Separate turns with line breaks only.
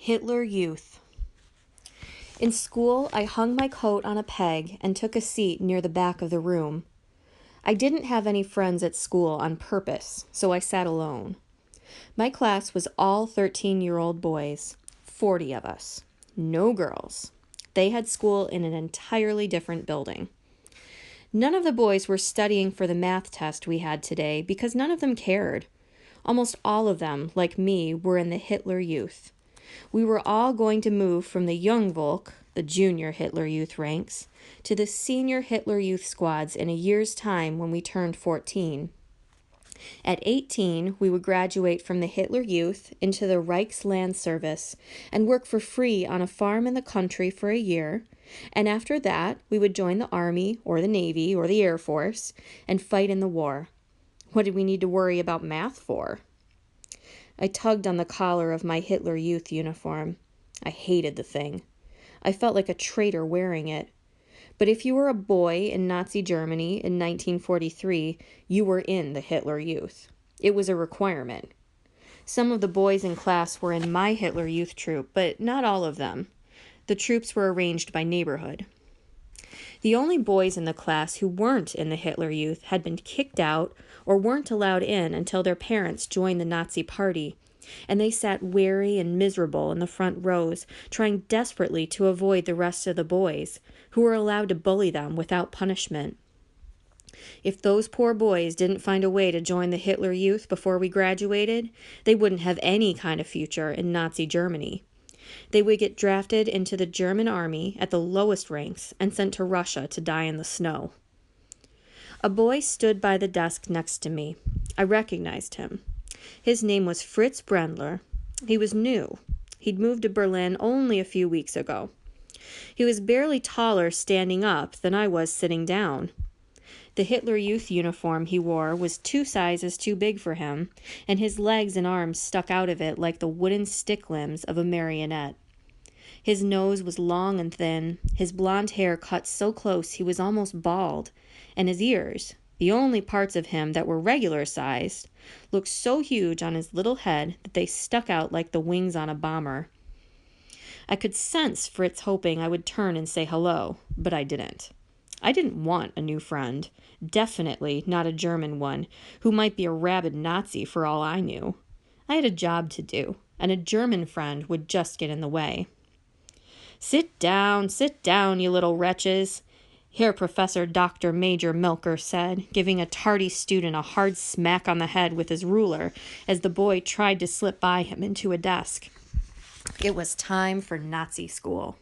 Hitler Youth. In school, I hung my coat on a peg and took a seat near the back of the room. I didn't have any friends at school on purpose, so I sat alone. My class was all 13-year-old boys, 40 of us. No girls. They had school in an entirely different building. None of the boys were studying for the math test we had today because none of them cared. Almost all of them, like me, were in the Hitler Youth. We were all going to move from the young Volk, the junior Hitler Youth ranks, to the senior Hitler Youth squads in a year's time when we turned 14. At 18, we would graduate from the Hitler Youth into the Reichsland Service and work for free on a farm in the country for a year, and after that, we would join the Army or the Navy or the Air Force and fight in the war. What did we need to worry about math for? I tugged on the collar of my Hitler Youth uniform. I hated the thing. I felt like a traitor wearing it. But if you were a boy in Nazi Germany in 1943, you were in the Hitler Youth. It was a requirement. Some of the boys in class were in my Hitler Youth troop, but not all of them. The troops were arranged by neighborhood. The only boys in the class who weren't in the Hitler Youth had been kicked out or weren't allowed in until their parents joined the Nazi Party, and they sat weary and miserable in the front rows, trying desperately to avoid the rest of the boys, who were allowed to bully them without punishment. If those poor boys didn't find a way to join the Hitler Youth before we graduated, they wouldn't have any kind of future in Nazi Germany. They would get drafted into the German army at the lowest ranks and sent to Russia to die in the snow. A boy stood by the desk next to me. I recognized him. His name was Fritz Brendler. He was new. He'd moved to Berlin only a few weeks ago. He was barely taller standing up than I was sitting down. The Hitler Youth uniform he wore was 2 sizes too big for him, and his legs and arms stuck out of it like the wooden stick limbs of a marionette. His nose was long and thin, his blonde hair cut so close he was almost bald, and his ears, the only parts of him that were regular-sized, looked so huge on his little head that they stuck out like the wings on a bomber. I could sense Fritz hoping I would turn and say hello, but I didn't. I didn't want a new friend, definitely not a German one, who might be a rabid Nazi for all I knew. I had a job to do, and a German friend would just get in the way. Sit down, you little wretches," Herr Professor Dr. Major Milker said, giving a tardy student a hard smack on the head with his ruler as the boy tried to slip by him into a desk. It was time for Nazi school.